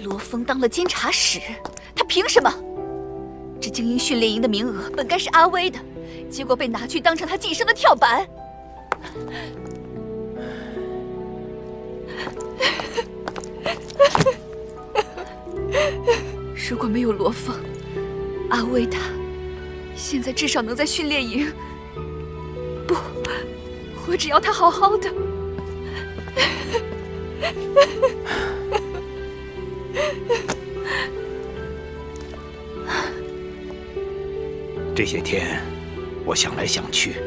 罗峰当了监察使，他凭什么？这精英训练营的名额本该是阿威的，结果被拿去当成他晋升的跳板。如果没有罗峰，阿威他现在至少能在训练营。不，我只要他好好的。这些天，我想来想去，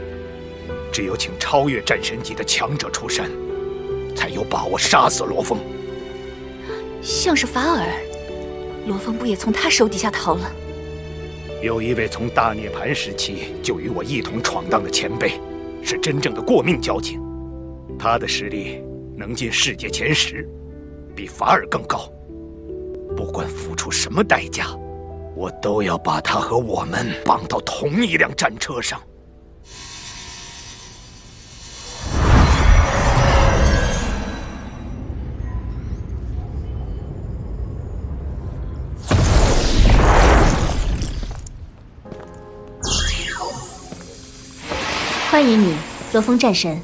只有请超越战神级的强者出山，才有把握杀死罗峰。像是法尔，罗峰不也从他手底下逃了？有一位从大涅槃时期就与我一同闯荡的前辈，是真正的过命交情。他的实力能进世界前10，比法尔更高。不管付出什么代价，我都要把他和我们绑到同一辆战车上。欢迎你，罗峰战神。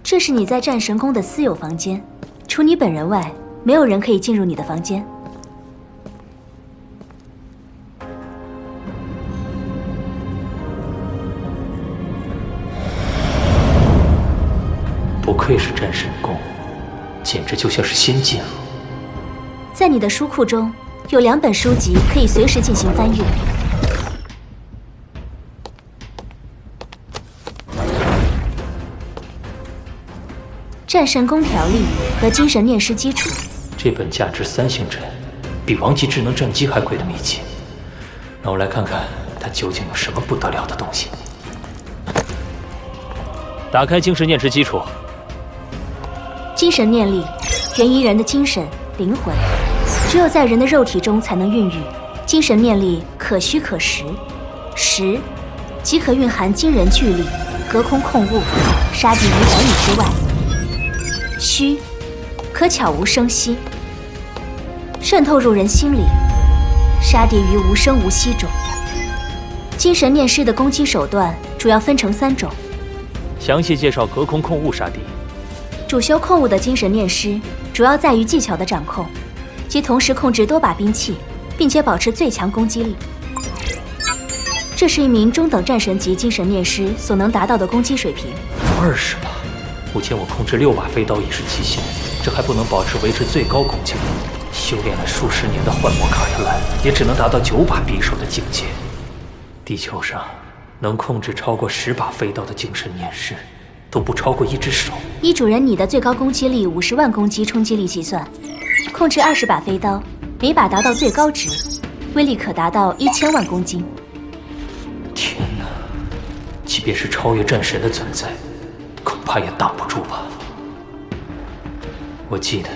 这是你在战神宫的私有房间，除你本人外，没有人可以进入你的房间。不愧是战神宫，简直就像是仙境。在你的书库中有2本书籍，可以随时进行翻阅。战神宫条例和精神念师基础。这本价值3星辰，比王级智能战机还贵的秘籍，让我来看看它究竟有什么不得了的东西。打开精神念师基础。精神念力源于人的精神、灵魂，只有在人的肉体中才能孕育。精神念力可虚可实，实即可蕴含惊人巨力，隔空控物，杀敌于百里之外；虚可悄无声息，渗透入人心里，杀敌于无声无息中。精神念师的攻击手段主要分成3种。详细介绍隔空控物杀敌。主修控物的精神念师，主要在于技巧的掌控，即同时控制多把兵器，并且保持最强攻击力。这是一名中等战神级精神念师所能达到的攻击水平。20把，目前我控制6把飞刀已是极限，这还不能保持维持最高攻击力。修炼了数十年的幻魔卡特兰，也只能达到9把匕首的境界。地球上能控制超过10把飞刀的精神念师，都不超过1只手。依主人你的最高攻击力50万攻击冲击力计算，控制20把飞刀，每把达到最高值，威力可达到1000万公斤。天哪！即便是超越战神的存在，恐怕也挡不住吧。我记得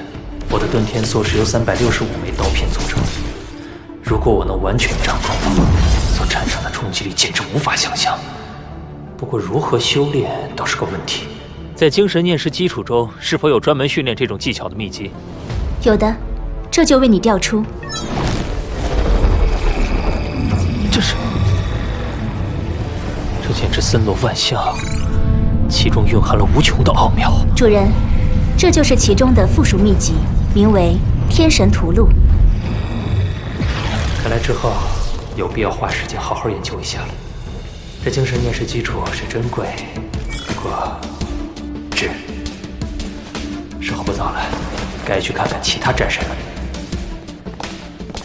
我的遁天梭是由365枚刀片组成，如果我能完全掌控的话，所产生的冲击力简直无法想象。不过如何修炼倒是个问题。在精神念师基础中，是否有专门训练这种技巧的秘籍？有的，这就为你调出。这简直森罗万象，其中蕴含了无穷的奥妙。主人，这就是其中的附属秘籍，名为《天神图录》。看来之后有必要花时间好好研究一下了。这精神念师基础是珍贵，不过时候不早了，该去看看其他战神了。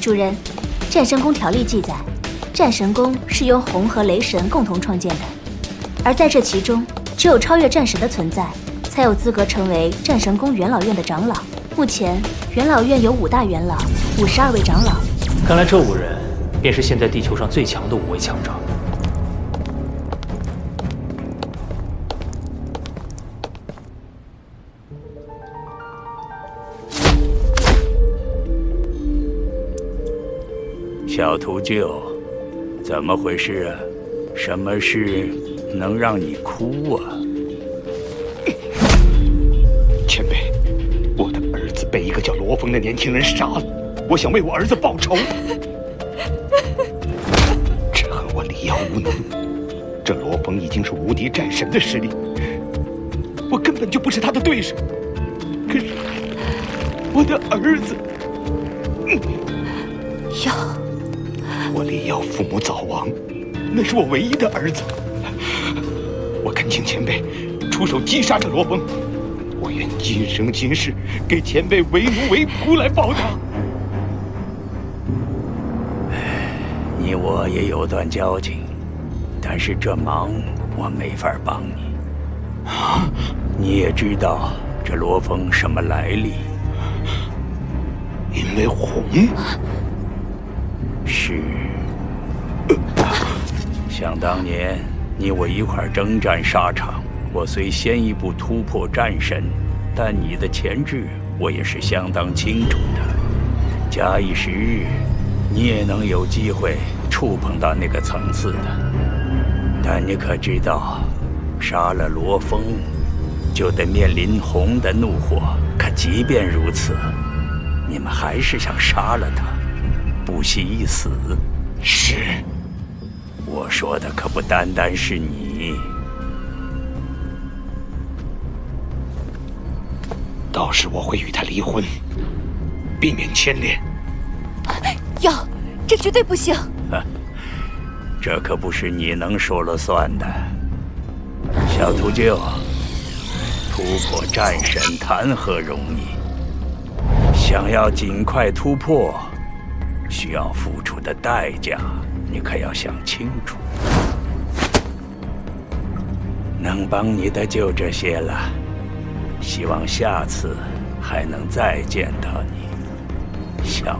主人，战神宫条例记载，战神宫是由红和雷神共同创建的，而在这其中，只有超越战神的存在，才有资格成为战神宫元老院的长老。目前，元老院有5大元老，52位长老。看来这5人便是现在地球上最强的5位强者。小秃鹫，怎么回事啊？什么事能让你哭啊？罗峰的年轻人杀了，我想为我儿子报仇。只恨我李耀无能，这罗峰已经是无敌战神的实力，我根本就不是他的对手。可是我的儿子，我李耀父母早亡，那是我唯一的儿子。我恳请前辈出手击杀这罗峰，我愿今生今世给前辈为奴为仆来报答。你我也有段交情，但是这忙我没法帮你。你也知道这罗峰什么来历？因为红。是。想当年你我一块征战沙场，我虽先一步突破战神，但你的潜质我也是相当清楚的。假以时日，你也能有机会触碰到那个层次的。但你可知道，杀了罗峰，就得面临红的怒火。可即便如此，你们还是想杀了他，不惜一死。是。我说的可不单单是你。到时我会与他离婚，避免牵连。这绝对不行。这可不是你能说了算的。小秃鹫，突破战神谈何容易？想要尽快突破，需要付出的代价，你可要想清楚。能帮你的就这些了，希望下次还能再见到你，小